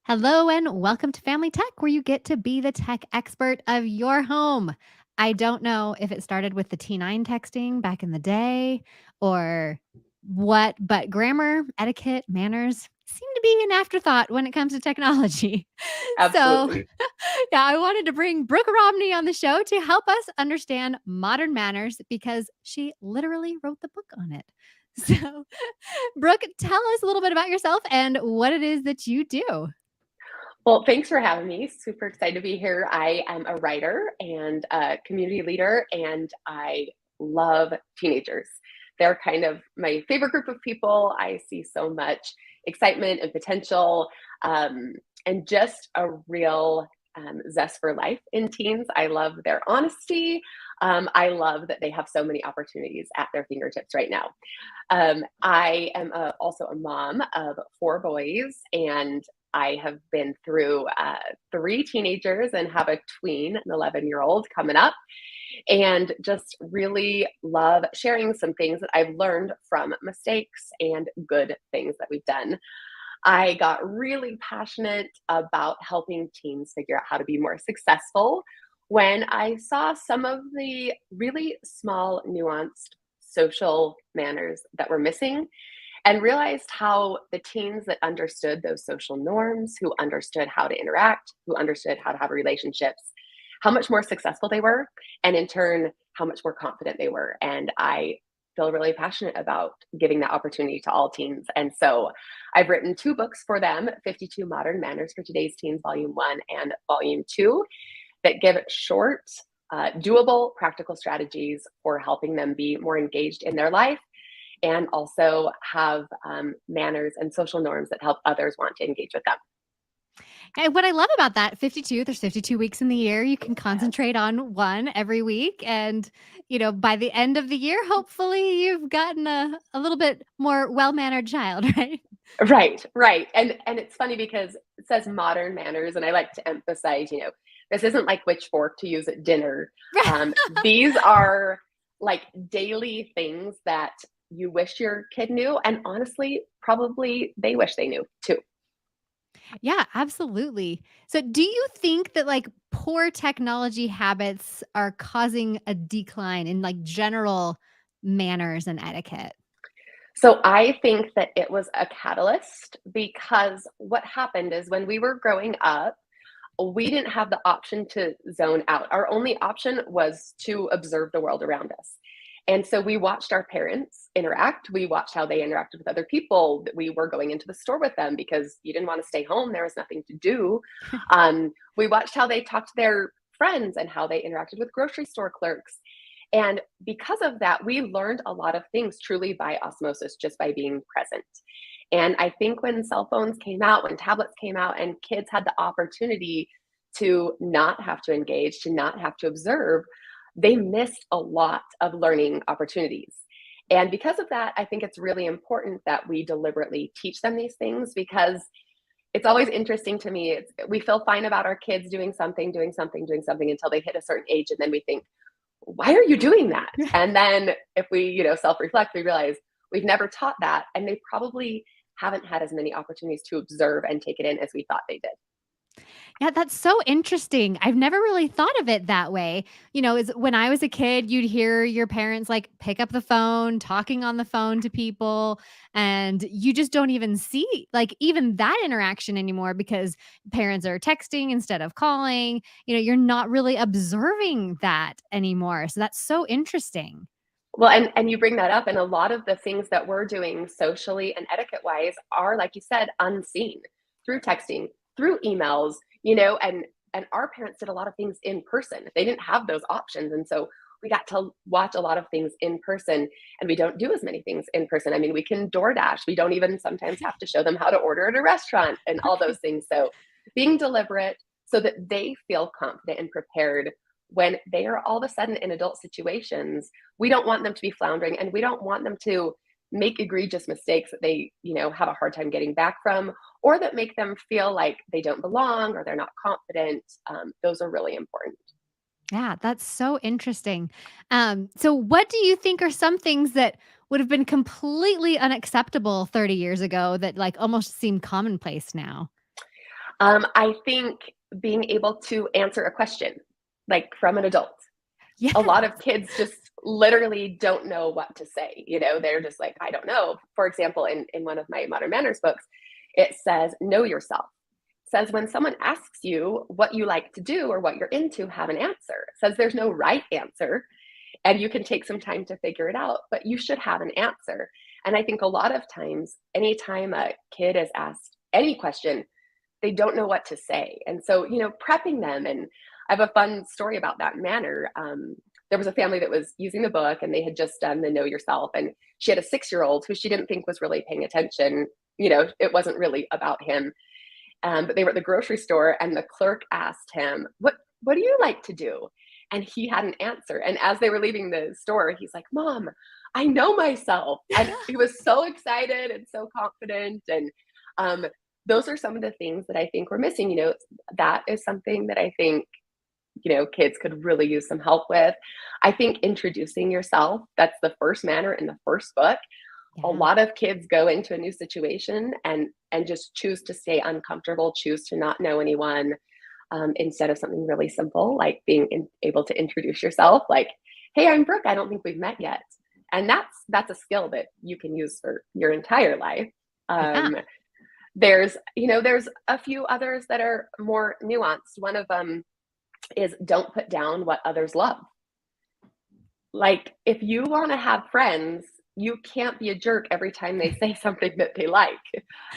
Hello and welcome to Family Tech, where you get to be the tech expert of your home. I don't know if it started with the T9 texting back in the day or what, but grammar, etiquette, manners seem to be an afterthought when it comes to technology. So, Absolutely. yeah, I wanted to bring Brooke Romney on the show to help us understand modern manners because she literally wrote the book on it. So, Brooke, tell us a little bit about yourself and what it is that you do. Well, thanks for having me. Super excited to be here. I am a writer and a community leader, and I love teenagers. They're kind of my favorite group of people. I see so much excitement and potential, and just a real zest for life in teens. I love their honesty. I love that they have so many opportunities at their fingertips right now. I am also a mom of four boys, and I have been through three teenagers and have a tween, an 11-year-old coming up, and just really love sharing some things that I've learned from mistakes and good things that we've done. I got really passionate about helping teens figure out how to be more successful when I saw some of the really small, nuanced social manners that were missing and realized how the teens that understood those social norms, who understood how to interact, who understood how to have relationships, how much more successful they were, and in turn, how much more confident they were. And I feel really passionate about giving that opportunity to all teens. And so I've written two books for them, 52 Modern Manners for Today's Teens, Volume 1 and Volume 2, that give short, doable, practical strategies for helping them be more engaged in their life and also have manners and social norms that help others want to engage with them. And what I love about that 52, there's 52 weeks in the year. You can Yes. concentrate on one every week. And, by the end of the year, hopefully you've gotten a little bit more well mannered child, right? Right, right. And it's funny because it says modern manners, and I like to emphasize, this isn't like which fork to use at dinner. These are like daily things that you wish your kid knew, and honestly, probably they wish they knew too. Yeah, absolutely. So, do you think that poor technology habits are causing a decline in general manners and etiquette? So I think that it was a catalyst because what happened is when we were growing up, we didn't have the option to zone out. Our only option was to observe the world around us. And so we watched our parents interact. We watched how they interacted with other people. That we were going into the store with them because you didn't want to stay home. There was nothing to do. We watched how they talked to their friends and how they interacted with grocery store clerks. And because of that, we learned a lot of things truly by osmosis, just by being present. And I think when cell phones came out, when tablets came out, and kids had the opportunity to not have to engage, to not have to observe, they missed a lot of learning opportunities. And because of that, I think it's really important that we deliberately teach them these things because it's always interesting to me. We feel fine about our kids doing something, doing something, doing something until they hit a certain age. And then we think, why are you doing that? And then if we, self reflect, we realize we've never taught that. And they probably haven't had as many opportunities to observe and take it in as we thought they did. Yeah, that's so interesting. I've never really thought of it that way. Is when I was a kid, you'd hear your parents pick up the phone, talking on the phone to people, and you just don't even see even that interaction anymore because parents are texting instead of calling. You're not really observing that anymore. So that's so interesting. Well, and you bring that up, and a lot of the things that we're doing socially and etiquette wise are, like you said, unseen through texting, through emails, and our parents did a lot of things in person. They didn't have those options, and so we got to watch a lot of things in person, and we don't do as many things in person. I mean, we can DoorDash. We don't even sometimes have to show them how to order at a restaurant and all those things. So being deliberate so that they feel confident and prepared when they are all of a sudden in adult situations. We don't want them to be floundering, and we don't want them to make egregious mistakes that they, have a hard time getting back from, or that make them feel like they don't belong or they're not confident. Those are really important. Yeah, that's so interesting. So what do you think are some things that would have been completely unacceptable 30 years ago that almost seem commonplace now? I think being able to answer a question, like from an adult. Yeah. A lot of kids just literally don't know what to say. They're just like, I don't know. For example, in one of my modern manners books, it says, know yourself. It says when someone asks you what you like to do or what you're into, have an answer. It says there's no right answer and you can take some time to figure it out, but you should have an answer. And I think a lot of times, anytime a kid is asked any question, they don't know what to say. And so, prepping them. And I have a fun story about that manner. There was a family that was using the book and they had just done the Know Yourself. And she had a 6-year-old who she didn't think was really paying attention. It wasn't really about him. But they were at the grocery store and the clerk asked him, what do you like to do? And he had an answer. And as they were leaving the store, he's like, Mom, I know myself. And he was so excited and so confident. And those are some of the things that I think we're missing. That is something that I think, kids could really use some help with. I think introducing yourself, that's the first manner in the first book. A Yeah. lot of kids go into a new situation and just choose to stay uncomfortable, choose to not know anyone, instead of something really simple like being able to introduce yourself, like, hey, I'm Brooke, I don't think we've met yet. And that's a skill that you can use for your entire life. Yeah. There's a few others that are more nuanced. One of them is don't put down what others love. Like, if you want to have friends, you can't be a jerk every time they say something that they like.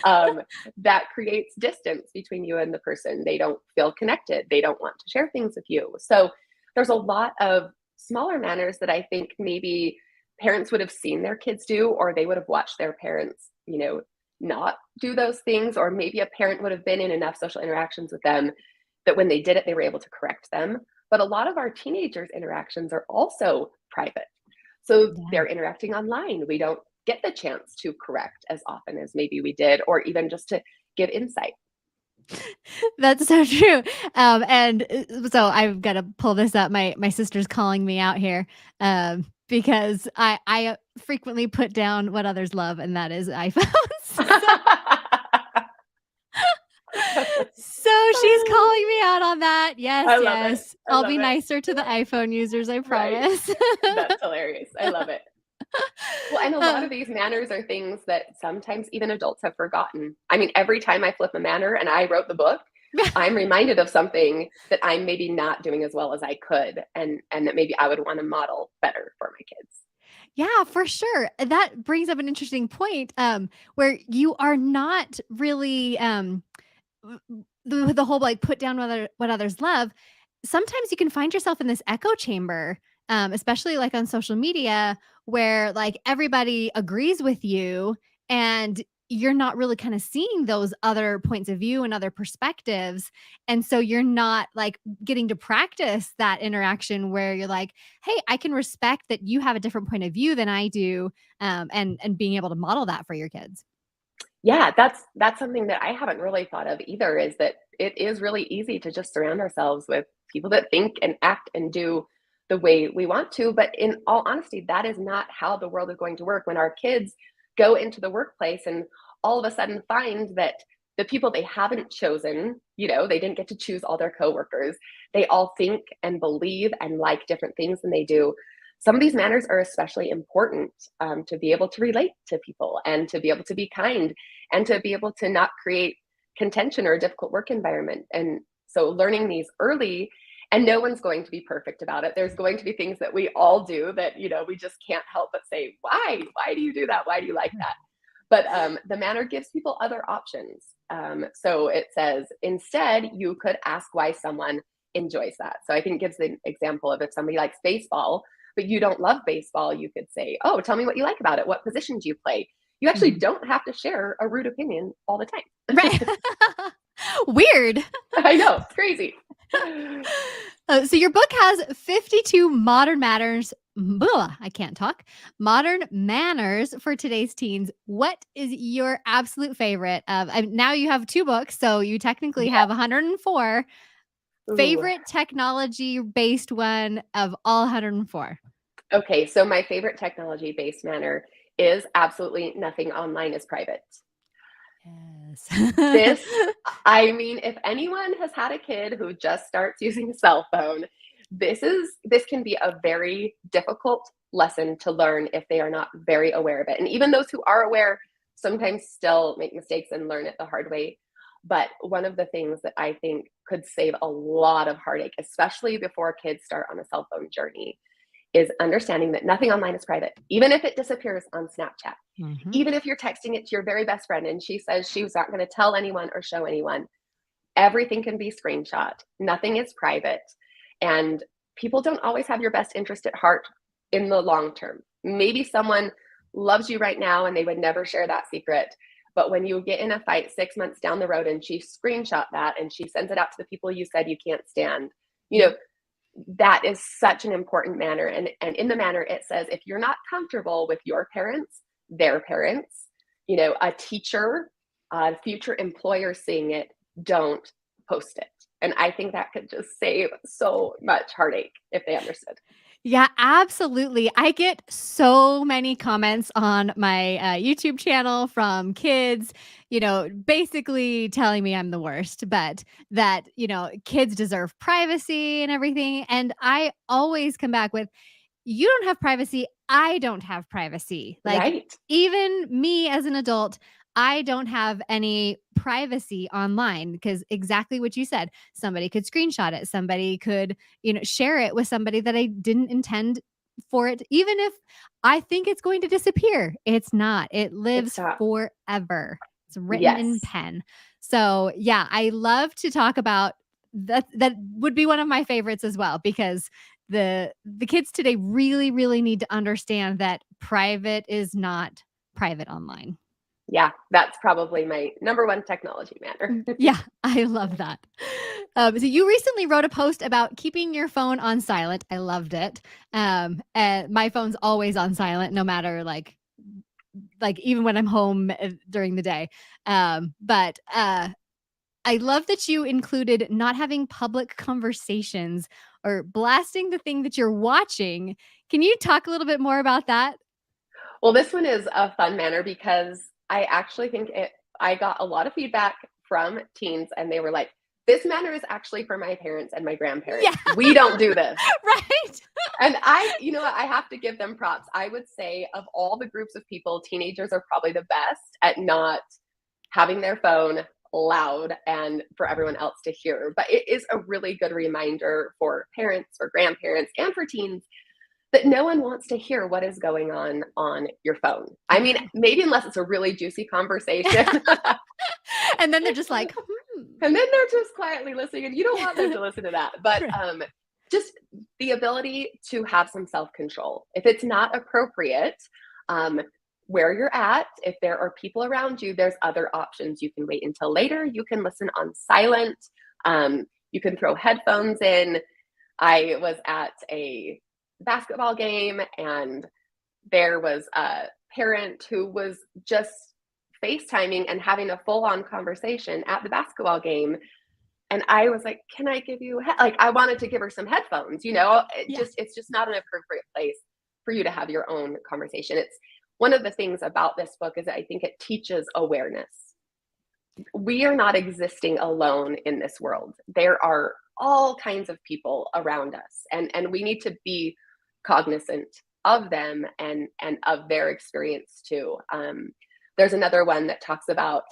Um, that creates distance between you and the person. They don't feel connected. They don't want to share things with you. So there's a lot of smaller manners that I think maybe parents would have seen their kids do, or they would have watched their parents, not do those things, or maybe a parent would have been in enough social interactions with them that when they did it, they were able to correct them. But a lot of our teenagers' interactions are also private. So Yeah. they're interacting online. We don't get the chance to correct as often as maybe we did, or even just to give insight. That's so true. So I've got to pull this up. My sister's calling me out here, because I frequently put down what others love, and that is iPhones. So she's calling me out on that. Yes, I love it. yes. I I'll love be it. nicer to the iPhone users, I Right. promise. That's hilarious. I love it. Well, and a lot Uh, of these manners are things that sometimes even adults have forgotten. I mean, every time I flip a manner and I wrote the book, I'm reminded of something that I'm maybe not doing as well as I could, and that maybe I would want to model better for my kids. Yeah, for sure. That brings up an interesting point, where you are not really, the whole, like, put down what others love. Sometimes you can find yourself in this echo chamber, especially, like, on social media where, like, everybody agrees with you and you're not really kinda seeing those other points of view and other perspectives, and so you're not, like, getting to practice that interaction where you're like, "Hey, I can respect that you have a different point of view than I do," and being able to model that for your kids. Yeah, that's something that I haven't really thought of either, is that it is really easy to just surround ourselves with people that think and act and do the way we want to. But in all honesty, that is not how the world is going to work when our kids go into the workplace and all of a sudden find that the people they haven't chosen, they didn't get to choose all their coworkers. They all think and believe and like different things than they do. Some of these manners are especially important, to be able to relate to people and to be able to be kind and to be able to not create contention or a difficult work environment. And so learning these early, and no one's going to be perfect about it. There's going to be things that we all do that, we just can't help but say, why? Why do you do that? Why do you like that? But the manner gives people other options. So it says, instead, you could ask why someone enjoys that. So I think it gives the example of if somebody likes baseball, but you don't love baseball, you could say, oh, tell me what you like about it. What position do you play? You actually Mhm. don't have to share a rude opinion all the Right. time. Weird. I know, it's crazy. So your book has 52 modern manners. I can't talk. Modern manners for today's teens. What is your absolute favorite of? Now you have two books, so you technically Yeah. have 104. Ooh. Favorite technology based one of all 104. Okay, so my favorite technology based manner is absolutely nothing online is private. Yes. This, I mean, if anyone has had a kid who just starts using a cell phone, this can be a very difficult lesson to learn if they are not very aware of it. And even those who are aware sometimes still make mistakes and learn it the hard way. But one of the things that I think could save a lot of heartache, especially before kids start on a cell phone journey, is understanding that nothing online is private, even if it disappears on Snapchat. Mhm. Even if you're texting it to your very best friend and she says she's not going to tell anyone or show anyone, everything can be screenshot. Nothing is private. And people don't always have your best interest at heart in the long term. Maybe someone loves you right now and they would never share that secret. But when you get in a fight 6 months down the road and she screenshot that and she sends it out to the people you said you can't stand, you know, that is such an important manner. And in the manner, it says if you're not comfortable with your parents, their parents, a teacher, a future employer seeing it, don't post it. And I think that could just save so much heartache if they understood. Yeah, absolutely. I get so many comments on my YouTube channel from kids, basically telling me I'm the worst, but that, kids deserve privacy and everything. And I always come back with, you don't have privacy. I don't have privacy. Like, Right. even me as an adult, I don't have any privacy online because exactly what you said. Somebody could screenshot it. Somebody could, share it with somebody that I didn't intend for it. Even if I think it's going to disappear, it's not. It It's lives not. forever. It's written in Yes. pen. So, yeah, I love to talk about that. That would be one of my favorites as well because the kids today really need to understand that private is not private online. Yeah. That's probably my number one technology manner. Yeah, I love that. So you recently wrote a post about keeping your phone on silent. I loved it. And my phone's always on silent, no matter like even when I'm home during the day. But I love that you included not having public conversations or blasting the thing that you're watching. Can you talk a little bit more about that? Well, this one is a fun manner because I actually think I got a lot of feedback from teens, and they were like, this manner is actually for my parents and my Yeah, grandparents. We don't do this. right? And I have to give them props. I would say of all the groups of people, teenagers are probably the best at not having their phone loud and for everyone else to hear. But it is a really good reminder for parents, for grandparents, and for teens that no one wants to hear what is going on your phone. I mean, maybe unless it's a really juicy conversation. And then they're just like, And then they're just quietly listening, and you don't want them to listen to that. But Right. just the ability to have some self control. If it's not appropriate, um, where you're at, if there are people around you, there's other options. You can wait until later. You can listen on silent. You can throw headphones in. I was at a basketball game, and there was a parent who was just FaceTiming and having a full on conversation at the basketball game. And I was like, can I give you, like, I wanted to give her some headphones, Yeah. it's just not an appropriate place for you to have your own conversation. It's one of the things about this book is that I think it teaches awareness. We are not existing alone in this world. There are all kinds of people around us, and we need to be cognizant of them and of their experience too. There's another one that talks about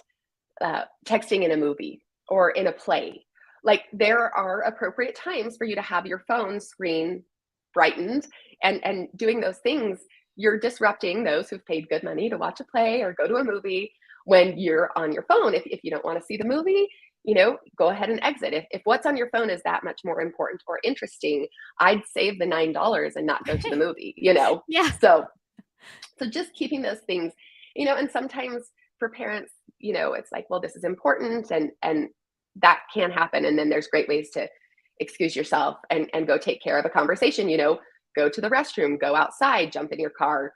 texting in a movie or in a play. Like there are appropriate times for you to have your phone screen brightened and doing those things. You're disrupting those who've paid good money to watch a play or go to a movie when you're on your phone. If you don't want to see the movie, go ahead and exit. If what's on your phone is that much more important or interesting, I'd save the $9 and not go to the Right. movie. Yeah. So just keeping those things, and sometimes for parents, it's like, well, this is important and that can happen. And then there's great ways to excuse yourself and go take care of a conversation, go to the restroom, go outside, jump in your car.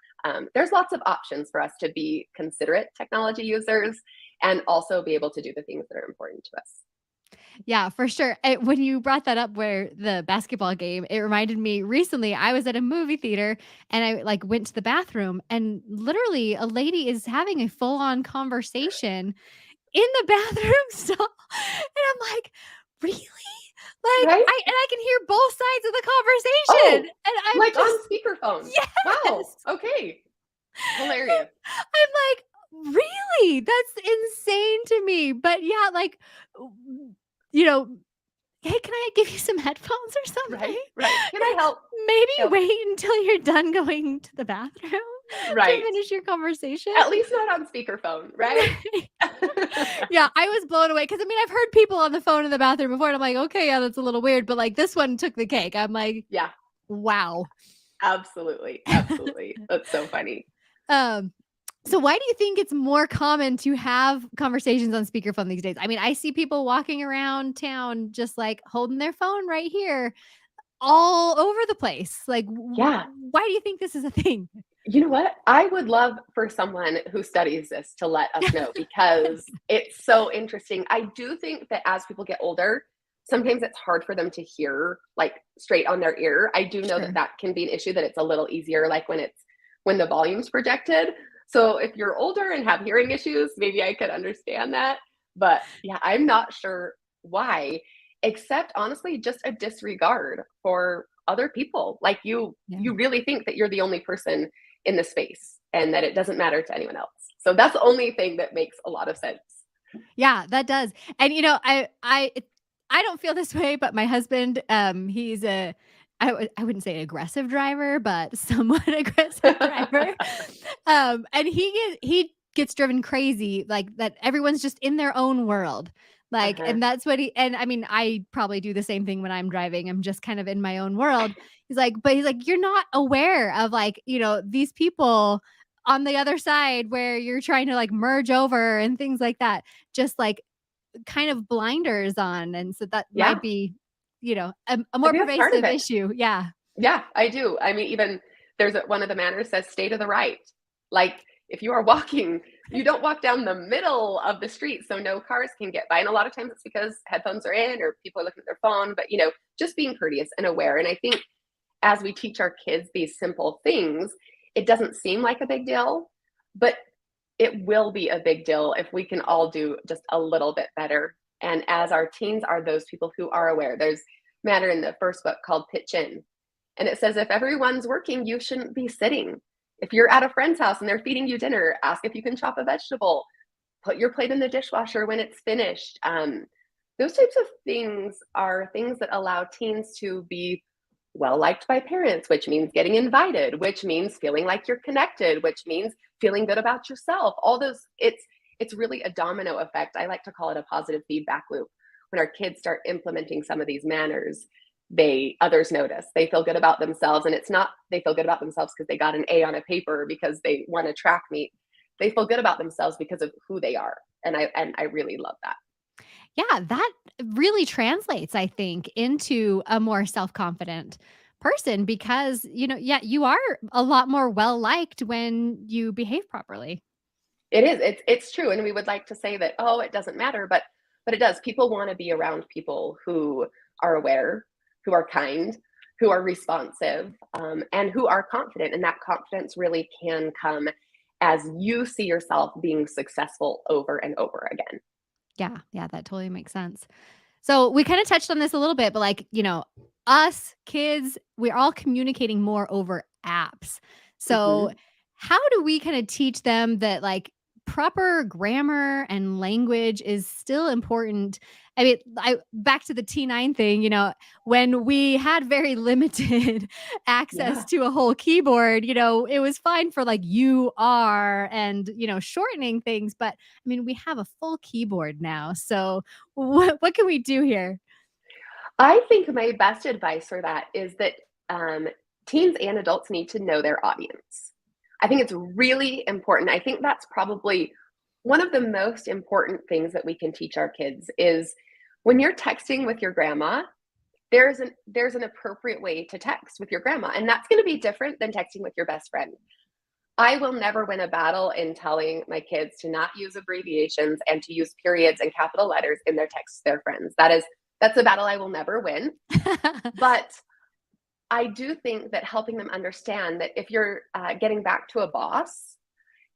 There's lots of options for us to be considerate technology users and also be able to do the things that are important to us. Yeah, for sure. When you brought that up where the basketball game, it reminded me recently I was at a movie theater and I like went to the bathroom and literally a lady is having a full-on conversation in the bathroom stall. And I'm like, "Really?" Like, Right? I can hear both sides of the conversation. Oh, And I'm like on just speakerphone. Wow. yes. Okay. Hilarious. I'm like, "Really? That's insane to me." But yeah, like, you know, "Hey, can I give you some headphones or Right? something?" Right. Can I Like, help? maybe Help. wait until you're done going to the bathroom to Right. finish your conversation. At least not on speakerphone, right? Right. Yeah, I was blown away because I mean, I've heard people on the phone in the bathroom before, and I'm like, "Okay, yeah, that's a little weird," but, like, this one took the cake. I'm like, Yeah, "Wow." absolutely. Absolutely. That's so funny. Um, so why do you think it's more common to have conversations on speakerphone these days? I mean, I see people walking around town just, like, holding their phone right here all over the place. Like, Yeah. why do you think this is a thing? You know what? I would love for someone who studies this to let us know because it's so interesting. I do think that as people get older, sometimes it's hard for them to hear like straight on their ear. I do know that Sure. that can be an issue, that it's a little easier like when the volume's projected. So if you're older and have hearing issues, maybe I could understand that. But yeah, I'm not sure why, except honestly just a disregard for other people. Like Yeah. you really think that you're the only person in the space and that it doesn't matter to anyone else. So that's the only thing that makes a lot of sense. Yeah, that does. And, I don't feel this way, but my husband, he's I wouldn't say aggressive driver, but somewhat aggressive driver. And he gets driven crazy, like, that everyone's just in their own world. Like, Uh-huh. and that's what and I mean, I probably do the same thing when I'm driving. I'm just kind of in my own world. He's like, "You're not aware of, like, these people on the other side where you're trying to, like, merge over and things like that." Just, like, kind of blinders on, and so that Yeah, might be, a I more think that's part of pervasive it. issue. Yeah. Yeah, I do. I mean, even one of the manners says stay to the right. Like if you are walking, you don't walk down the middle of the street so no cars can get by. And a lot of times it's because headphones are in or people are looking at their phone, but just being courteous and aware. And I think as we teach our kids these simple things, it doesn't seem like a big deal, but it will be a big deal if we can all do just a little bit better. And as our teens are those people who are aware, there's matter in the first book called Pitch In. And it says, if everyone's working, you shouldn't be sitting. If you're at a friend's house and they're feeding you dinner, ask if you can chop a vegetable, put your plate in the dishwasher when it's finished. Those types of things are things that allow teens to be well liked by parents, which means getting invited, which means feeling like you're connected, which means feeling good about yourself. All those, it's really a domino effect. I like to call it a positive feedback loop. When our kids start implementing some of these manners, they others notice. They feel good about themselves, and it's not they feel good about themselves because they got an A on a paper because they won a track meet. They feel good about themselves because of who they are, and I really love that. Yeah, that really translates, I think, into a more self-confident person because, yeah, you are a lot more well-liked when you behave properly. It is. It's true, and we would like to say that, oh, it doesn't matter, but it does. People want to be around people who are aware, who are kind, who are responsive, and who are confident. And that confidence really can come as you see yourself being successful over and over again. Yeah, yeah, that totally makes sense. So we kind of touched on this a little bit, but like, us kids, we're all communicating more over apps. So Hmm. how do we kind of teach them that like proper grammar and language is still important? I mean, I back to the T9 thing, when we had very limited access Yeah. to a whole keyboard, it was fine for like you are and, shortening things, but I mean, we have a full keyboard now. So what can we do here? I think my best advice for that is that um, teens and adults need to know their audience. I think it's really important. I think that's probably one of the most important things that we can teach our kids is when you're texting with your grandma, there's an appropriate way to text with your grandma, and that's going to be different than texting with your best friend. I will never win a battle in telling my kids to not use abbreviations and to use periods and capital letters in their texts to their friends. That's a battle I will never win. But I do think that helping them understand that if you're getting back to a boss,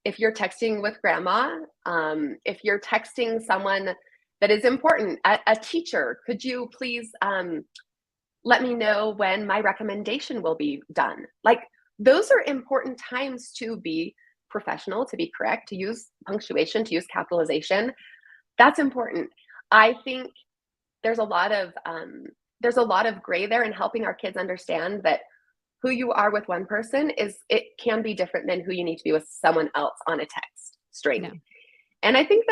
if you're texting with grandma, if you're texting someone that is important, a teacher, could you please let me know when my recommendation will be done? Like, those are important times to be professional, to be correct, to use punctuation, to use capitalization. That's important. I think there's a lot of gray there in helping our kids understand that who you are with one person it can be different than who you need to be with someone else on a text string. No. And I think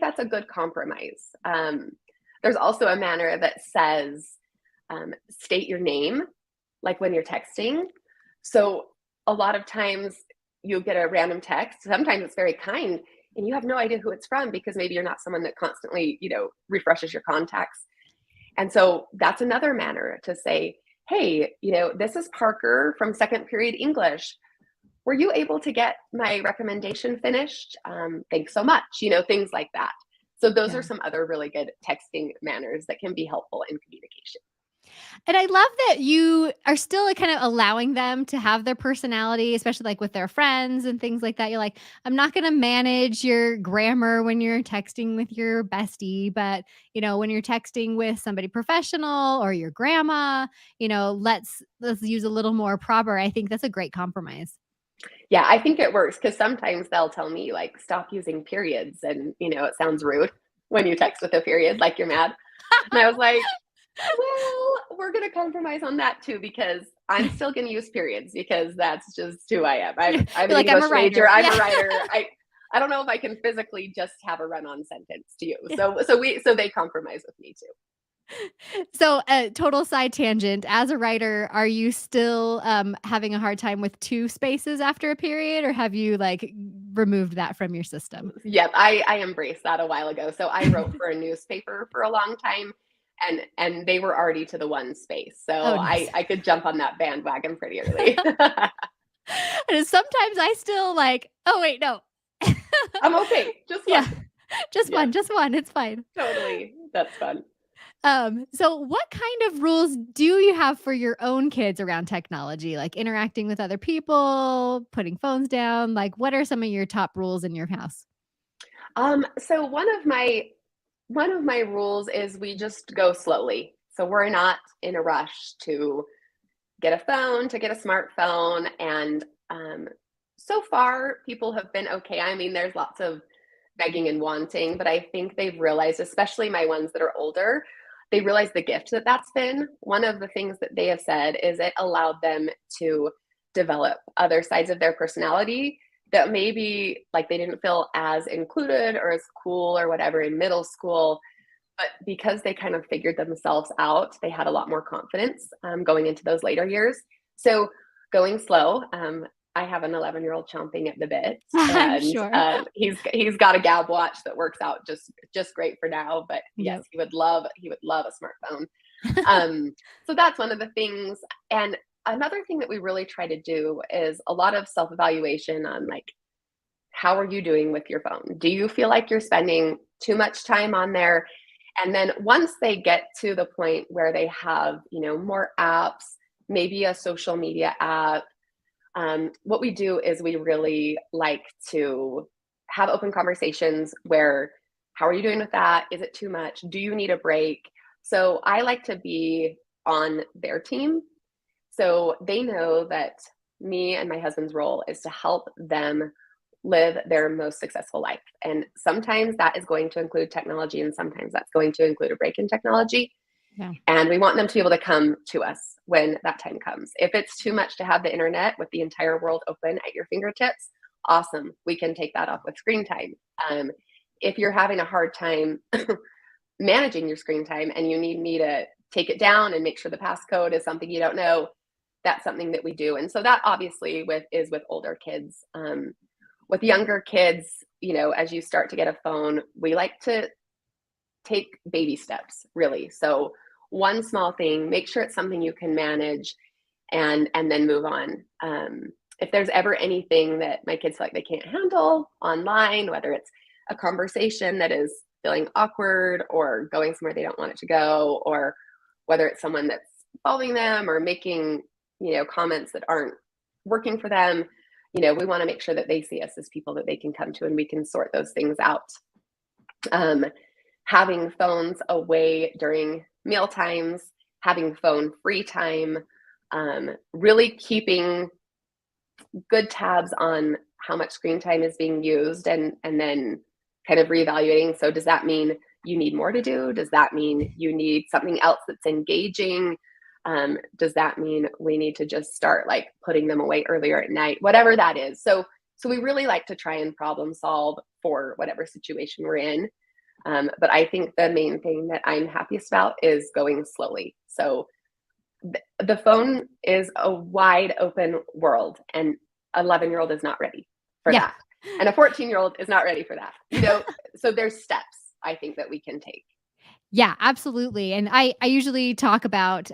that's a good compromise. There's also a manner that says state your name, like when you're texting. So a lot of times you'll get a random text. Sometimes it's very kind, and you have no idea who it's from because maybe you're not someone that constantly, refreshes your contacts. And so that's another manner to say, hey, this is Parker from second period English. Were you able to get my recommendation finished? Thanks so much. Things like that. So those are Yeah. some other really good texting manners that can be helpful in communication. And I love that you are still, like, kind of allowing them to have their personality, especially, like, with their friends and things like that. You're like, "I'm not gonna manage your grammar when you're texting with your bestie, but, when you're texting with somebody professional or your grandma, let's use a little more proper." I think that's a great compromise. Yeah, I think it works because sometimes they'll tell me, like, stop using periods. And, it sounds rude when you text with a period, like you're mad. And I was like, well, we're going to compromise on that too, because I'm still going to use periods because that's just who I am. I'm You're an like, "I'm a English major. writer." I'm Yeah. a writer. I don't know if I can physically just have a run-on sentence to you. So they compromise with me too. So, total side tangent. As a writer, are you still, having a hard time with 2 spaces after a period, or have you, like, removed that from your system? Yep, I embraced that a while ago. So I wrote for a newspaper for a long time, and they were already to the one space. So Oh, I nice. I could jump on that bandwagon pretty early. And sometimes I still like, "Oh, wait, no." I'm okay. Just Yeah, one. Yes, just one, it's fine. totally. That's fun. So what kind of rules do you have for your own kids around technology, like interacting with other people, putting phones down? Like, what are some of your top rules in your house? So one of my rules is we just go slowly. So we're not in a rush to get a phone, to get a smartphone. And so far, people have been okay. I mean, there's lots of begging and wanting, but I think they've realized, especially my ones that are older, they realize the gift that that's been. One of the things that they have said is it allowed them to develop other sides of their personality that maybe like they didn't feel as included or as cool or whatever in middle school. But because they kind of figured themselves out, they had a lot more confidence going into those later years. So going slow. I have an 11-year-old chomping at the bit, I'm and sure. he's got a Gab watch that works out just great for now. But yes, Yep. he would love a smartphone. Um, so that's one of the things. And another thing that we really try to do is a lot of self evaluation on like how are you doing with your phone? Do you feel like you're spending too much time on there? And then once they get to the point where they have, more apps, maybe a social media app, what we do is we really like to have open conversations where, how are you doing with that? Is it too much? Do you need a break? So I like to be on their team. So they know that me and my husband's role is to help them live their most successful life. And sometimes that is going to include technology, and sometimes that's going to include a break in technology. Yeah. And we want them to be able to come to us when that time comes. If it's too much to have the internet with the entire world open at your fingertips, awesome. We can take that off with screen time. If you're having a hard time managing your screen time and you need me to take it down and make sure the passcode is something you don't know, that's something that we do. And so that obviously is with older kids. With younger kids, as you start to get a phone, we like to take baby steps, really. So one small thing, make sure it's something you can manage, and then move on. if there's ever anything that my kids feel like they can't handle online, whether it's a conversation that is feeling awkward or going somewhere they don't want it to go, or whether it's someone that's following them or making, comments that aren't working for them, we want to make sure that they see us as people that they can come to and we can sort those things out. Um, Having phones away during meal times, having phone free time, really keeping good tabs on how much screen time is being used, and then kind of reevaluating. So does that mean you need more to do? Does that mean you need something else that's engaging? Does that mean we need to just start like putting them away earlier at night? Whatever that is. So we really like to try and problem solve for whatever situation we're in. But I think the main thing that I'm happiest about is going slowly. So the phone is a wide open world, and 11-year-old is not ready for Yeah. that. And a 14-year-old is not ready for that. So there's steps I think that we can take. Yeah, absolutely. And I usually talk about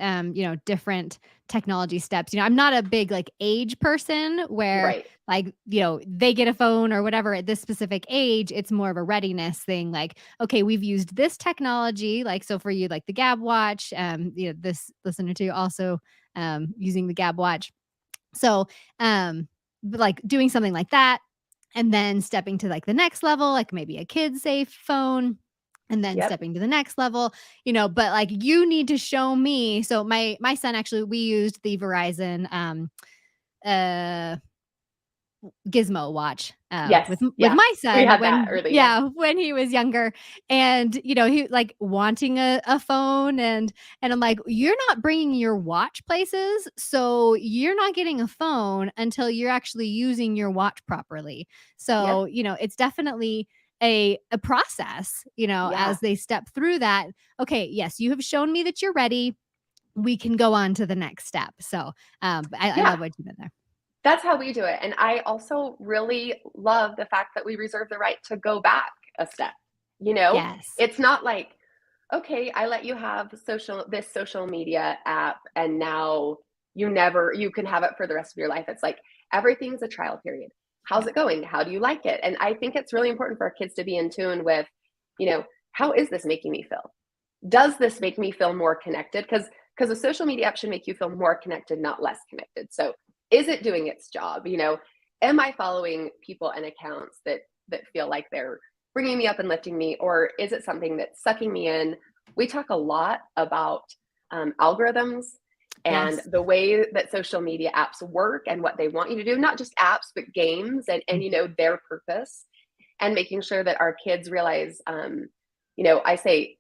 different technology steps. I'm not a big like age person where Right. like, they get a phone or whatever at this specific age. It's more of a readiness thing. Like, okay, we've used this technology. Like, so for you, like the Gab watch, this listener too also using the Gab watch. So but like doing something like that and then stepping to like the next level, like maybe a kid safe phone and then Yep. stepping to the next level, but like you need to show me. So my son actually we used the Verizon uh Gizmo watch Yes. with Yeah. my We son had that early. Yeah. when he was younger, and he like wanting a phone, and I'm like, you're not bringing your watch places, so you're not getting a phone until you're actually using your watch properly. Yep. So it's definitely a process, Yeah. as they step through that. Okay, yes, you have shown me that you're ready, we can go on to the next step. So I Yeah. love what you did there. That's how we do it. And I also really love the fact that we reserve the right to go back a step. You know, Yes. it's not like, okay, I let you have this social media app and now you can have it for the rest of your life. It's like everything's a trial period. How's Yeah. it going? How do you like it? And I think it's really important for our kids to be in tune with, how is this making me feel? Does this make me feel more connected? Because a social media app should make you feel more connected, not less connected. So is it doing its job? Am I following people and accounts that feel like they're bringing me up and lifting me, or is it something that's sucking me in? We talk a lot about algorithms and Yes. the way that social media apps work and what they want you to do, not just apps but games, and their purpose, and making sure that our kids realize, I say,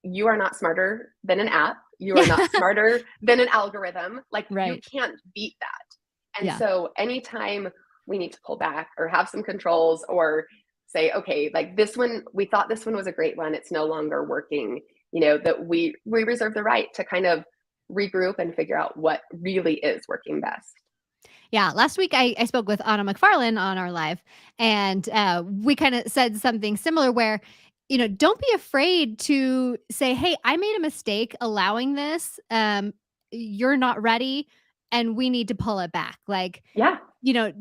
you are not smarter than an app, you are not smarter than an algorithm, like you Right. can't beat that. And Yeah. so anytime we need to pull back or have some controls or say, okay, like this one, we thought this one was a great one, it's no longer working, that we reserve the right to kind of regroup and figure out what really is working best. Yeah. Last week, I spoke with Anna McFarlane on our live, and we kind of said something similar where, don't be afraid to say, hey, I made a mistake allowing this. You're not ready, and we need to pull it back. Like, Yeah.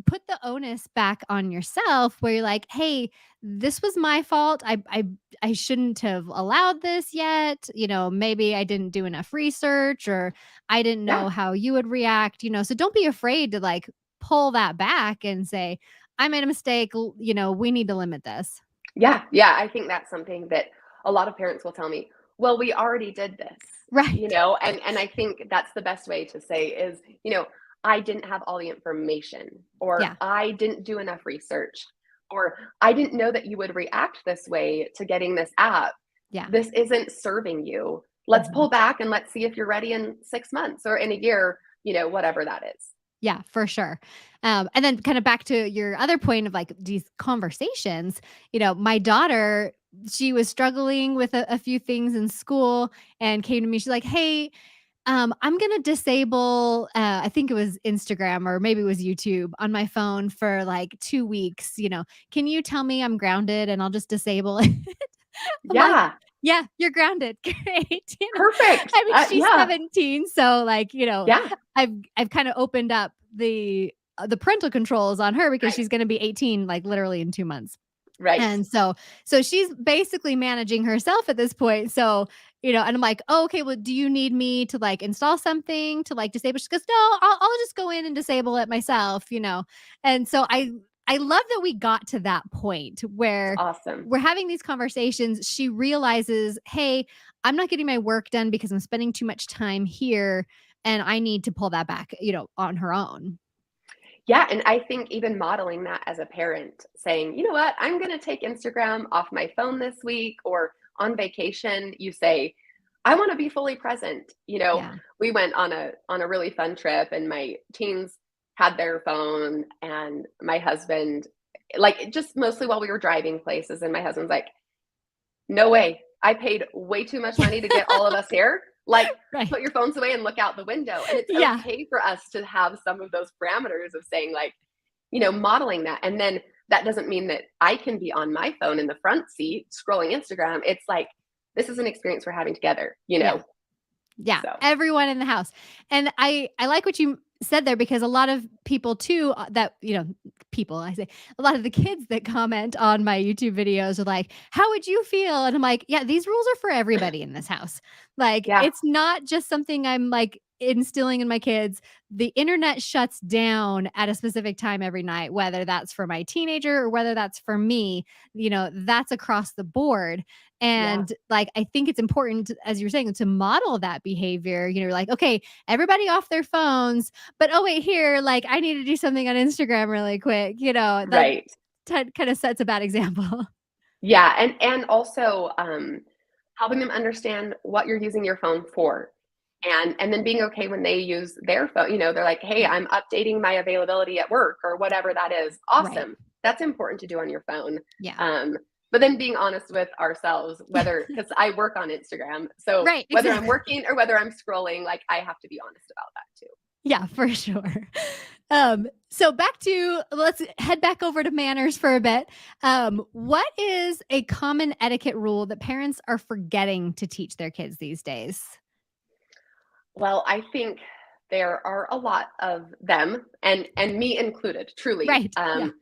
put the onus back on yourself where you're like, "Hey, this was my fault. I shouldn't have allowed this yet. Maybe I didn't do enough research or I didn't Yeah. know how you would react." So don't be afraid to like pull that back and say, "I made a mistake, we need to limit this." Yeah, yeah, I think that's something that a lot of parents will tell me, "Well, we already did this," Right. and I think that's the best way to say is, "I didn't have all the information," or Yeah. "I didn't do enough research," or "I didn't know that you would react this way to getting this app. Yeah. This isn't serving you. Let's Mhm. pull back and let's see if you're ready in 6 months or in a year," whatever that is. Yeah, for sure. And then kind of back to your other point of like these conversations, my daughter, she was struggling with a few things in school and came to me. She's like, hey, I'm going to disable, I think it was Instagram or maybe it was YouTube on my phone for like 2 weeks. Can you tell me I'm grounded and I'll just disable it? I'm like, Yeah, yeah, you're grounded. Great. perfect. I mean, she's Yeah, 17. So like, yeah, I've kind of opened up the parental control is on her because Right. she's going to be 18 like literally in 2 months. Right. And so she's basically managing herself at this point. So, and I'm like, "Oh, okay, well, do you need me to like install something to like disable?" She goes, "No, I'll just go in and disable it myself." And so I love that we got to that point It's where awesome. we're having these conversations. She realizes, "Hey, I'm not getting my work done because I'm spending too much time here and I need to pull that back, on her own." Yeah, and I think even modeling that as a parent, saying, "You know what? I'm gonna take Instagram off my phone this week," or on vacation, you say, "I wanna be fully present." Yeah. We went on a really fun trip, and my teens had their phone, and my husband like, just mostly while we were driving places, and my husband's like, "No way. I paid way too much money to get all of us here. Like, put Right. your phones away and look out the window." And it's Yeah. okay for us to have some of those parameters of saying, like, modeling that. And then that doesn't mean that I can be on my phone in the front seat scrolling Instagram. It's like, this is an experience we're having together, you Yeah. know? Yeah, So, everyone in the house. And I like what you said there because a lot of people too that, people, I say, a lot of the kids that comment on my YouTube videos are like, "How would you feel?" And I'm like, "Yeah, these rules are for everybody in this house." Like, yeah, it's not just something I'm like instilling in my kids. The internet shuts down at a specific time every night, whether that's for my teenager or whether that's for me, that's across the board. yeah, And like, I think it's important, as you were saying, to model that behavior. Like, okay, everybody off their phones, but oh, wait, here, like, I need to do something on Instagram really quick. That right. kind of sets a bad example. Yeah. And also, helping them understand what you're using your phone for. And then being okay when they use their phone. They're like, "Hey, Yeah. I'm updating my availability at work," or whatever that is. Right. Awesome. That's important to do on your phone. Yeah. Um, but then being honest with ourselves, whether because I work on Instagram, so Right. whether I'm Exactly. working or whether I'm scrolling, like I have to be honest about that too. Yeah, for sure. So let's head back over to manners for a bit. What is a common etiquette rule that parents are forgetting to teach their kids these days? Well, I think there are a lot of them, and me included, truly. Right. Yeah. Same.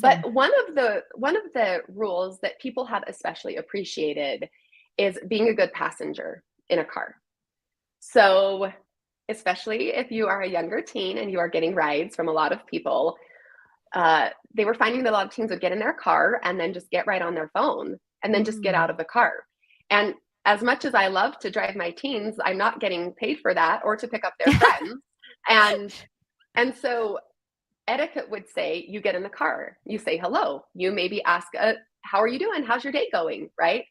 But one of the rules that people have especially appreciated is being a good passenger in a car. So, especially if you are a younger teen and you are getting rides from a lot of people, they were finding that a lot of teens would get in their car and then just get right on their phone and then just get out Mm. of the car. And as much as I love to drive my teens, I'm not getting paid for that or to pick up their friends. And so etiquette would say you get in the car, you say hello, you maybe ask, how are you doing? How's your day going? Right.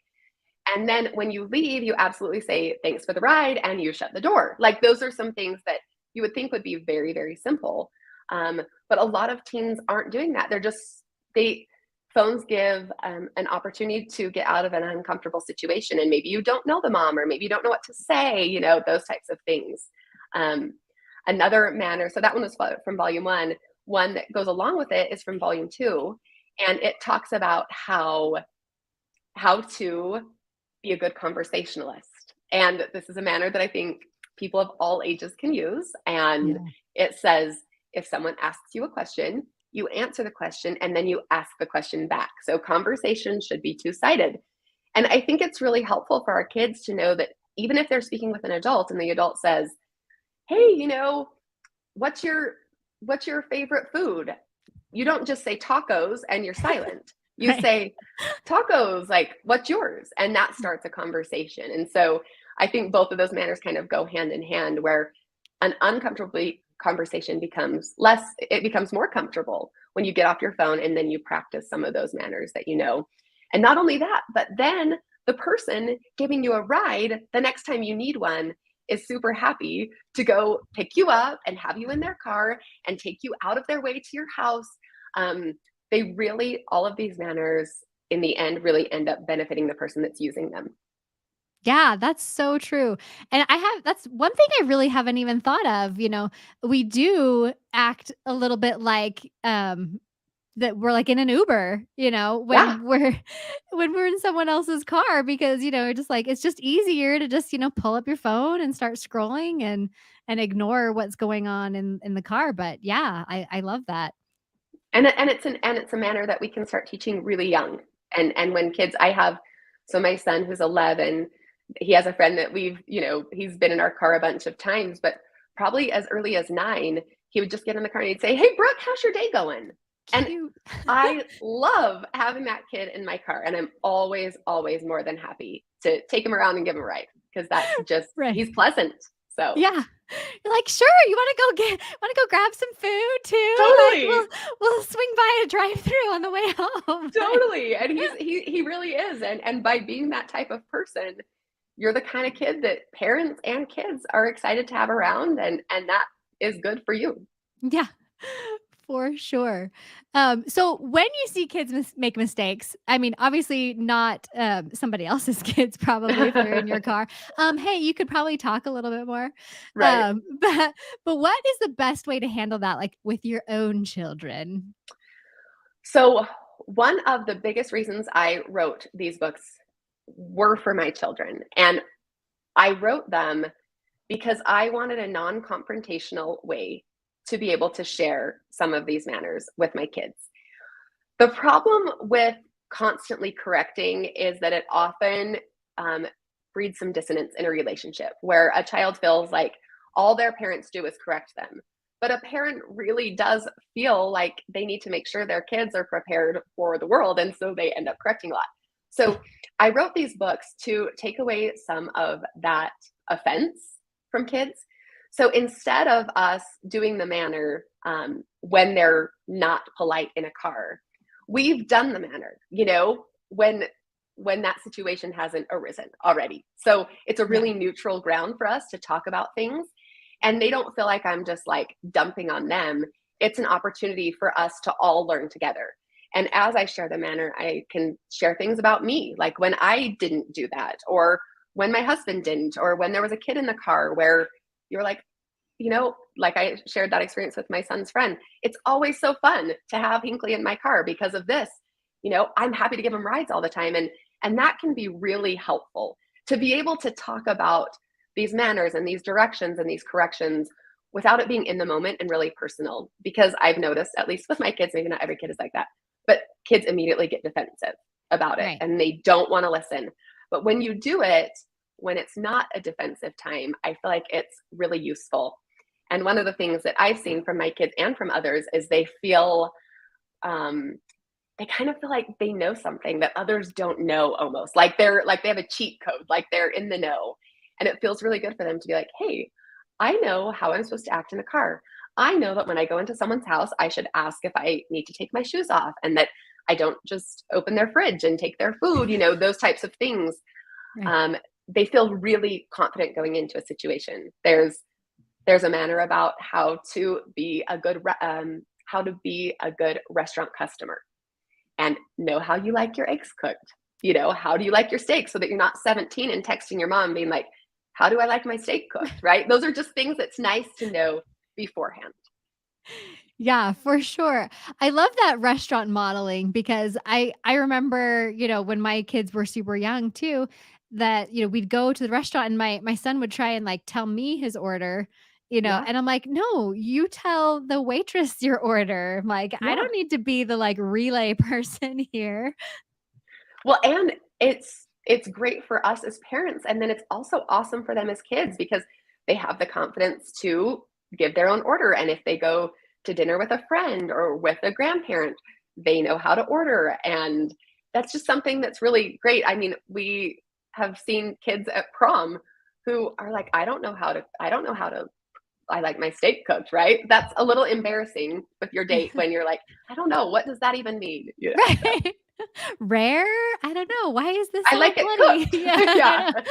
And then when you leave, you absolutely say thanks for the ride and you shut the door. Like those are some things that you would think would be very, very simple. But a lot of teens aren't doing that. They, phones give an opportunity to get out of an uncomfortable situation. And maybe you don't know the mom, or maybe you don't know what to say, those types of things. Um, Another manner, so that one was from volume one. One that goes along with it is from volume two. And it talks about how to be a good conversationalist. And this is a manner that I think people of all ages can use. And Yeah. it says if someone asks you a question, you answer the question and then you ask the question back. So conversation should be two-sided. And I think it's really helpful for our kids to know that even if they're speaking with an adult and the adult says, "Hey, what's your what's your favorite food?" You don't just say tacos and you're silent. You Right. say tacos, like, "What's yours?" And that starts a conversation. And so I think both of those manners kind of go hand in hand, where an uncomfortable conversation becomes more comfortable when you get off your phone and then you practice some of those manners that you know. And not only that, but then the person giving you a ride the next time you need one is super happy to go pick you up and have you in their car and take you out of their way to your house. All of these manners in the end really end up benefiting the person that's using them. Yeah, that's so true. And that's one thing I really haven't even thought of. We do act a little bit like that we're like in an Uber, Yeah. when we're when we're in someone else's car because, just like it's just easier to just, pull up your phone and start scrolling and ignore what's going on in the car. But yeah, I love that. And it's a manner that we can start teaching really young. And when kids, I have, so my son who's 11, he has a friend that he's been in our car a bunch of times, but probably as early as 9, he would just get in the car and he'd say, "Hey, Brooke, how's your day going?" And Cute. I love having that kid in my car, and I'm always, always more than happy to take him around and give him a ride because that's just, Right. he's pleasant. So Yeah. You're like, "Sure, you wanna go grab some food too? Like, we'll totally. we'll swing by a drive-through on the way home." Like, Totally, and he really is, and by being that type of person, you're the kind of kid that parents and kids are excited to have around, and that is good for you. yeah, for sure. So when you see kids make mistakes, I mean, obviously not, somebody else's kids probably if they're in your car. Hey, you could probably talk a little bit more. Right. But what is the best way to handle that, like, with your own children? So, one of the biggest reasons I wrote these books were for my children, and I wrote them because I wanted a non-confrontational way to be able to share some of these manners with my kids. The problem with constantly correcting is that it often um, breeds some dissonance in a relationship where a child feels like all their parents do is correct them. But a parent really does feel like they need to make sure their kids are prepared for the world. And so they end up correcting a lot. So I wrote these books to take away some of that offense from kids. So instead of us doing the manner when they're not polite in a car, we've done the manner, when that situation hasn't arisen already. So it's a Yeah. really neutral ground for us to talk about things. And they don't feel like I'm just like dumping on them. It's an opportunity for us to all learn together. And as I share the manner, I can share things about me, like when I didn't do that, or when my husband didn't, or when there was a kid in the car where you're like, like I shared that experience with my son's friend. It's always so fun to have Hinkley in my car because of this. I'm happy to give him rides all the time. And that can be really helpful to be able to talk about these manners and these directions and these corrections without it being in the moment and really personal. Because I've noticed, at least with my kids, maybe not every kid is like that, but kids immediately get defensive about it Right. and they don't want to listen. But when you do it, when it's not a defensive time, I feel like it's really useful. And one of the things that I've seen from my kids and from others is um, they kind of feel like they know something that others don't know, almost like they have a cheat code, like they're in the know. And it feels really good for them to be like, "Hey, I know how I'm supposed to act in a car. I know that when I go into someone's house, I should ask if I need to take my shoes off and that I don't just open their fridge and take their food," those types of things. Right. um, they feel really confident going into a situation. There's a manner about how to be a good restaurant customer and know how you like your eggs cooked. How do you like your steak so that you're not 17 and texting your mom being like, "How do I like my steak cooked?" Right? Those are just things that's nice to know beforehand. Yeah, for sure. I love that restaurant modeling because I remember, when my kids were super young too, that, we'd go to the restaurant and my son would try and like tell me his order, Yeah, and I'm like, "No, you tell the waitress your order." I'm like, "I yeah. don't need to be the like relay person here." Well, and it's great for us as parents, and then it's also awesome for them as kids because they have the confidence to give their own order. And if they go to dinner with a friend or with a grandparent, they know how to order. And that's just something that's really great. I mean, we have seen kids at prom who are like, I don't know how to I like my steak cooked, right? That's a little embarrassing with your date when you're like, "I don't know, what does that even mean?" So Right. Rare? I don't know. Why is this I so like it bloody? Yeah, cooked. I Yeah. know.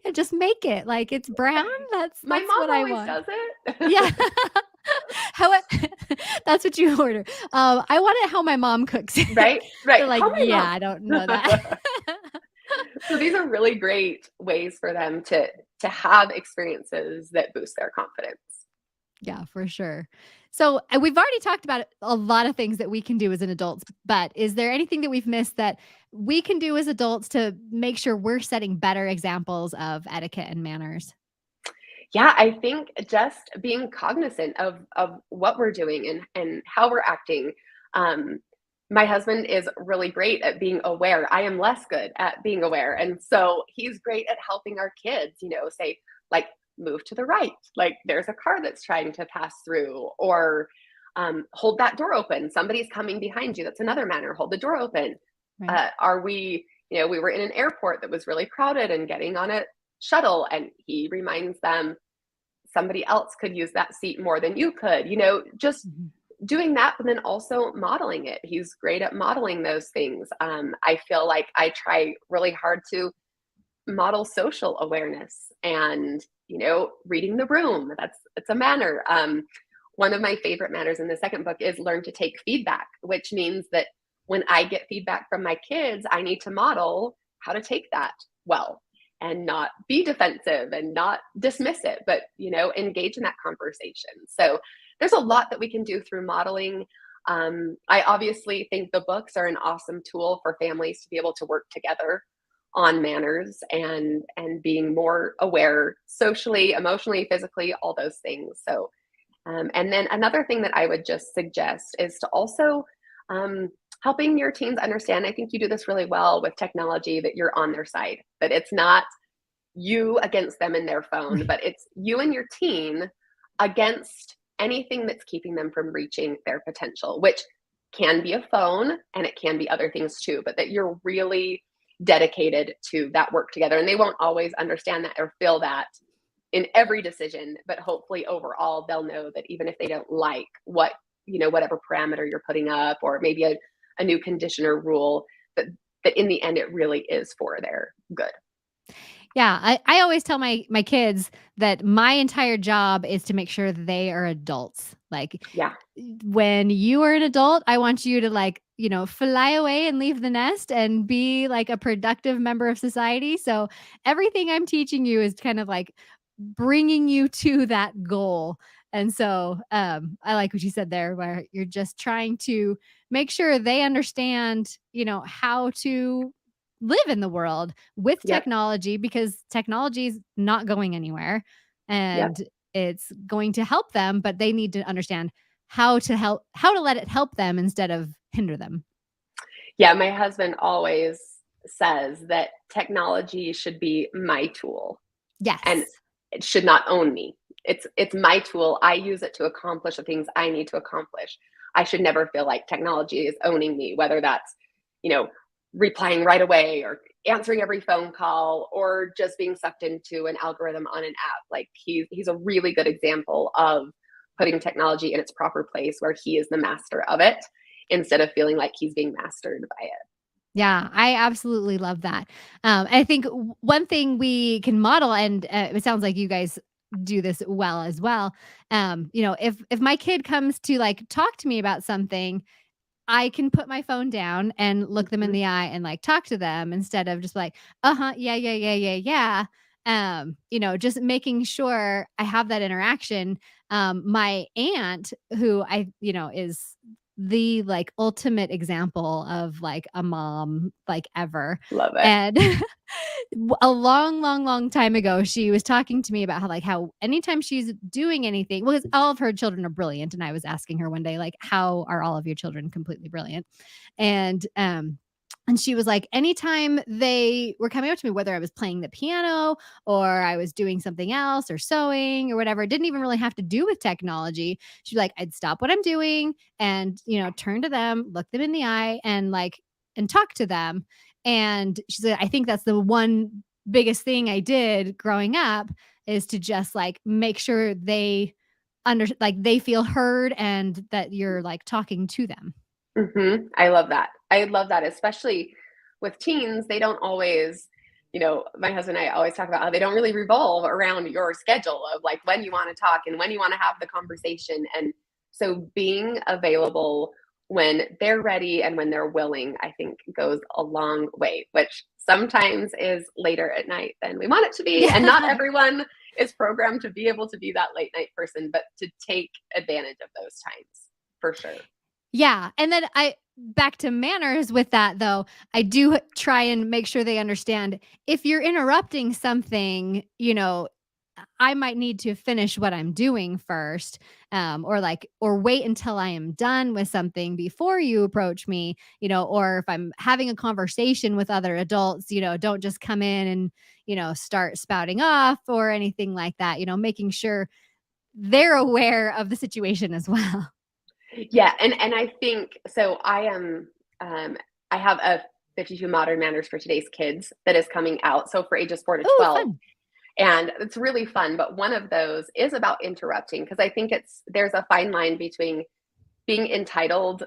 Yeah, just make it. Like, it's brown, My that's mom what I always want. does Yeah. it. How it that's what you order. I want it how my mom cooks it. Right? They're Right. like, Call "Yeah, my I don't know that." mom. So these are really great ways for them to have experiences that boost their confidence. Yeah, for sure. So we've already talked about a lot of things that we can do as an adults, but is there anything that we've missed that we can do as adults to make sure we're setting better examples of etiquette and manners? Yeah, I think just being cognizant of what we're doing and how we're acting. Um, my husband is really great at being aware. I am less good at being aware, and so he's great at helping our kids. Say like move to the right, like there's a car that's trying to pass through, or hold that door open. Somebody's coming behind you. That's another manner. Hold the door open. Right. Are we? We were in an airport that was really crowded and getting on a shuttle, and he reminds them somebody else could use that seat more than you could, just Mhm. doing that, but then also modeling it. He's great at modeling those things. I feel like I try really hard to model social awareness and, reading the room. It's a manner. One of my favorite manners in the second book is learn to take feedback, which means that when I get feedback from my kids, I need to model how to take that well and not be defensive and not dismiss it, but engage in that conversation. So there's a lot that we can do through modeling. I obviously think the books are an awesome tool for families to be able to work together on manners and being more aware socially, emotionally, physically, all those things. So and then another thing that I would just suggest is to also helping your teens understand. I think you do this really well with technology, that you're on their side, that it's not you against them and their phone, Right. but it's you and your teen against anything that's keeping them from reaching their potential, which can be a phone and it can be other things too, but that you're really dedicated to that work together. And they won't always understand that or feel that in every decision, but hopefully overall they'll know that even if they don't like whatever parameter you're putting up, or maybe a new condition or rule, that in the end it really is for their good. Yeah, I always tell my kids that my entire job is to make sure that they are adults. Like, Yeah. when you are an adult, I want you to, like, fly away and leave the nest and be like a productive member of society. So everything I'm teaching you is kind of like bringing you to that goal. And so I like what you said there, where you're just trying to make sure they understand, how to live in the world with Yep. technology, because technology is not going anywhere Yep. and it's going to help them, but they need to understand how to let it help them instead of hinder them. Yeah, my husband always says that technology should be my tool and Yes. it should not own me. It's my tool. I use it to accomplish the things I need to accomplish. I should never feel like technology is owning me, whether that's, you know, replying right away or answering every phone call or just being sucked into an algorithm on an app. Like he's a really good example of putting technology in its proper place where he is the master of it instead of feeling like he's being mastered by it. Yeah, I absolutely love that. I think one thing we can model, and it sounds like you guys do this well as well. If my kid comes to like talk to me about something, I can put my phone down and look them in Mhm. the eye and, like, talk to them instead of just like, "Uh-huh, yeah, yeah, yeah, yeah, yeah." Just making sure I have that interaction. My aunt, who is the, like, ultimate example of, like, a mom, like, ever, Love it. and a long, long, long time ago, she was talking to me about how anytime she's doing anything, well, 'cause all of her children are brilliant, and I was asking her one day, like, "How are all of your children completely brilliant?" And, and she was like, anytime they were coming up to me, whether I was playing the piano or I was doing something else or sewing or whatever, it didn't even really have to do with technology. She's like, I'd stop what I'm doing and, turn to them, look them in the eye and talk to them. And she said, I think that's the one biggest thing I did growing up, is to just like make sure they feel heard and that you're like talking to them. I love that. I love that, especially with teens. They don't always, my husband and I always talk about how they don't really revolve around your schedule of like when you want to talk and when you want to have the conversation. And so being available when they're ready and when they're willing, I think goes a long way, which sometimes is later at night than we want it to be. And not Yeah. everyone is programmed to be able to be that late night person, but to take advantage of those times for sure. Yeah, and then I back to manners with that though, I do try and make sure they understand if you're interrupting something, I might need to finish what I'm doing first, or wait until I am done with something before you approach me, or if I'm having a conversation with other adults, don't just come in and, start spouting off or anything like that, making sure they're aware of the situation as well. Yeah, and I think so. I have a 52 Modern Manners for Today's Kids that is coming out. So for ages 4 to Oh, 12, fun. and it's really fun. But one of those is about interrupting because I think there's a fine line between being entitled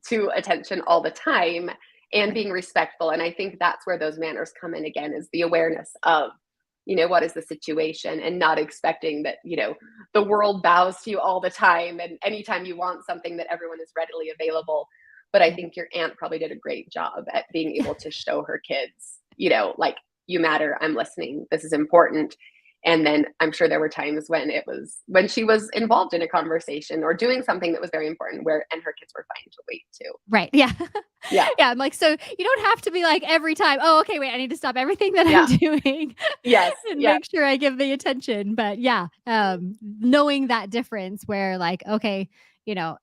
to attention all the time and Right. being respectful. And I think that's where those manners come in again is the awareness of, what is the situation and not expecting that, the world bows to you all the time and anytime you want something that everyone is readily available. But I Yeah. think your aunt probably did a great job at being able to show her kids, like, you matter, I'm listening, this is important. And then I'm sure there were times when she was involved in a conversation or doing something that was very important and her kids were fine to wait too. Right. Yeah. Yeah. Yeah. I'm like, so you don't have to be like every time, oh, okay, wait, I need to stop everything that I'm Yeah. doing Yes. and Yeah. make sure I give the attention. But yeah, knowing that difference where like, okay,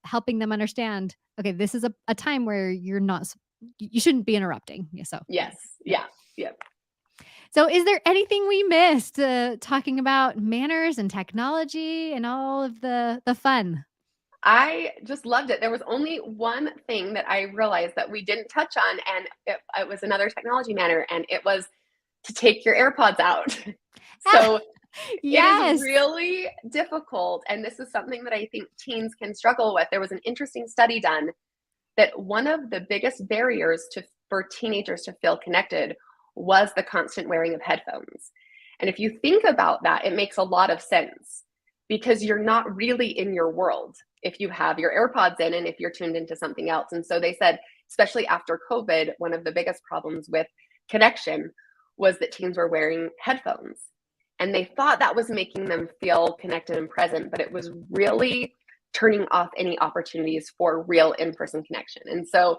helping them understand, okay, this is a time where you're not, you shouldn't be interrupting. Yeah. So yeah. Yes. Yeah. Yeah. Yeah. So is there anything we missed talking about manners and technology and all of the fun? I just loved it. There was only one thing that I realized that we didn't touch on, and it was another technology manner, and it was to take your AirPods out. So it is Yes. really difficult. And this is something that I think teens can struggle with. There was an interesting study done that one of the biggest barriers for teenagers to feel connected was the constant wearing of headphones. And if you think about that, it makes a lot of sense because you're not really in your world if you have your AirPods in and if you're tuned into something else. And so they said, especially after COVID, one of the biggest problems with connection was that teens were wearing headphones. And they thought that was making them feel connected and present, but it was really turning off any opportunities for real in-person connection. And so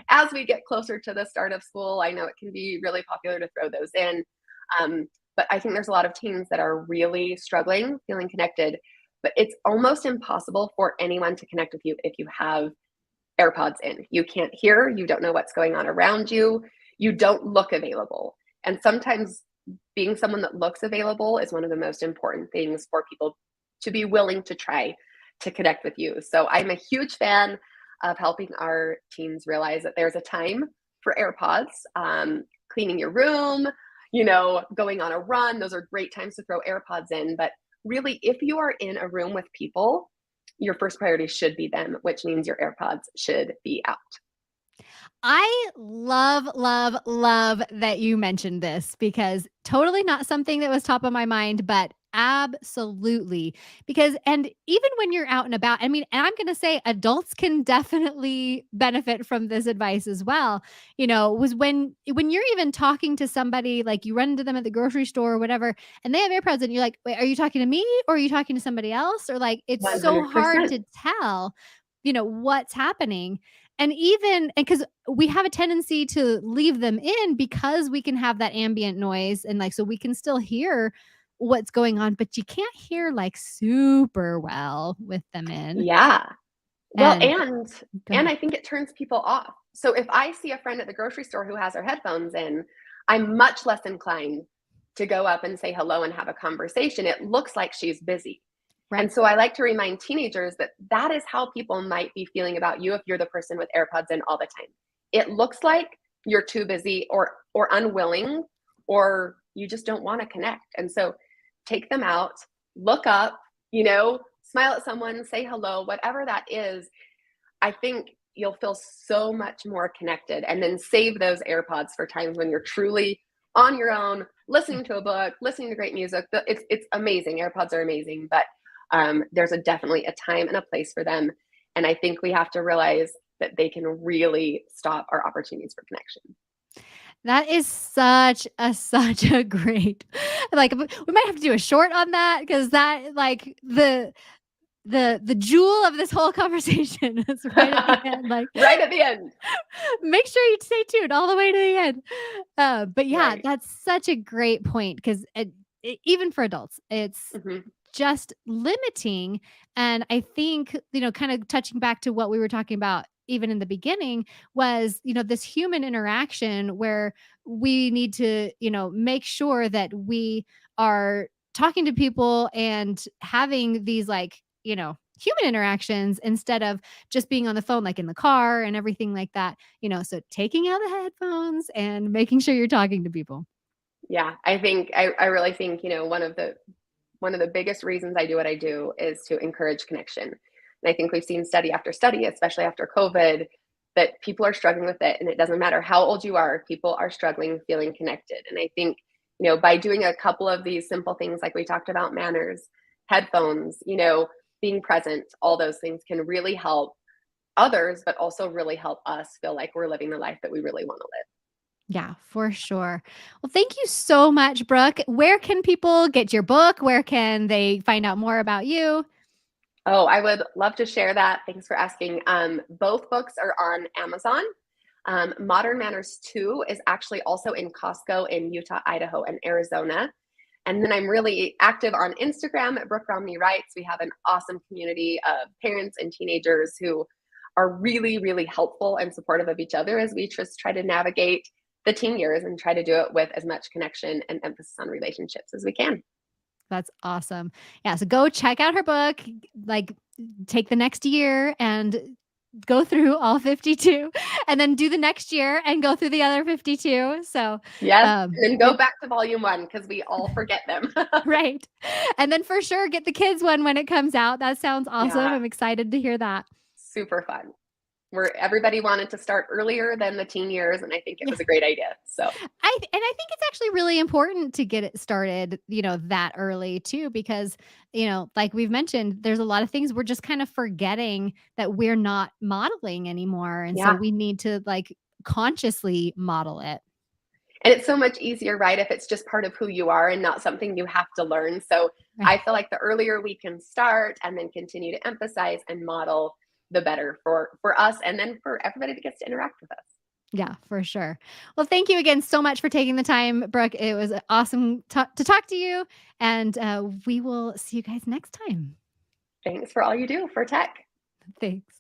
as we get closer to the start of school, I know it can be really popular to throw those in. Um, but I think there's a lot of teens that are really struggling, feeling connected, but it's almost impossible for anyone to connect with you if you have AirPods in. You can't hear, you don't know what's going on around you, you don't look available. And sometimes being someone that looks available is one of the most important things for people to be willing to try to connect with you. So I'm a huge fan of helping our teens realize that there's a time for AirPods, cleaning your room, going on a run. Those are great times to throw AirPods in. But really, if you are in a room with people, your first priority should be them, which means your AirPods should be out. I love, love, love that you mentioned this because totally not something that was top of my mind, but absolutely. Because, and even when you're out and about, I mean, and I'm going to say adults can definitely benefit from this advice as well. Was when you're even talking to somebody, like you run into them at the grocery store or whatever, and they have AirPods and you're like, wait, are you talking to me or are you talking to somebody else? Or like, it's so hard 100%. to tell, what's happening. And even and because we have a tendency to leave them in because we can have that ambient noise and like so we can still hear what's going on, but you can't hear like super well with them in. Yeah. Well, And go and ahead. I think it turns people off. So if I see a friend at the grocery store who has her headphones in, I'm much less inclined to go up and say hello and have a conversation. It looks like she's busy. And Right. so I like to remind teenagers that that is how people might be feeling about you if you're the person with AirPods in all the time. It looks like you're too busy or unwilling or you just don't want to connect. And so take them out, look up, smile at someone, say hello, whatever that is. I think you'll feel so much more connected and then save those AirPods for times when you're truly on your own, Yeah. listening to a book, listening to great music. It's amazing. AirPods are amazing, but there's definitely a time and a place for them. And I think we have to realize that they can really stop our opportunities for connection. That is such a great like, we might have to do a short on that because that, like, the jewel of this whole conversation is right at the end, like, Right at the end. make sure you stay tuned all the way to the end. But yeah, Right. that's such a great point because even for adults, it's Mhm. just limiting. And I think, kind of touching back to what we were talking about even in the beginning was, this human interaction where we need to, make sure that we are talking to people and having these like, human interactions instead of just being on the phone, like in the car and everything like that, so taking out the headphones and making sure you're talking to people. Yeah, I really think, one of the biggest reasons I do what I do is to encourage connection. And I think we've seen study after study, especially after COVID, that people are struggling with it. And it doesn't matter how old you are, people are struggling feeling connected. And I think, by doing a couple of these simple things, like we talked about manners, headphones, being present, all those things can really help others, but also really help us feel like we're living the life that we really want to live. Yeah, for sure. Well, thank you so much, Brooke. Where can people get your book? Where can they find out more about you? Oh, I would love to share that. Thanks for asking. Both books are on Amazon. Modern Manners 2 is actually also in Costco in Utah, Idaho, and Arizona. And then I'm really active on Instagram at Brooke Romney Writes. We have an awesome community of parents and teenagers who are really, really helpful and supportive of each other as we just try to navigate the teen years and try to do it with as much connection and emphasis on relationships as we can. That's awesome. Yeah, so go check out her book, like take the next year and go through all 52 and then do the next year and go through the other 52. So, Yes, um, and then go it, back to volume one because we all forget them. right. And then for sure get the kids one when it comes out. That sounds awesome. Yeah, I'm excited to hear that. super fun. Where everybody wanted to start earlier than the teen years, and I think it Yeah. was a great idea. So, I think it's actually really important to get it started, that early too, because, like we've mentioned, there's a lot of things we're just kind of forgetting that we're not modeling anymore. And so yeah. we need to like consciously model it. And it's so much easier, right, if it's just part of who you are and not something you have to learn. So, I Right. feel like the earlier we can start and then continue to emphasize and model, the better for us and then for everybody that gets to interact with us. Yeah, for sure. Well, thank you again so much for taking the time, Brooke. It was awesome to talk to you. And we will see you guys next time. Thanks for all you do for tech. Thanks.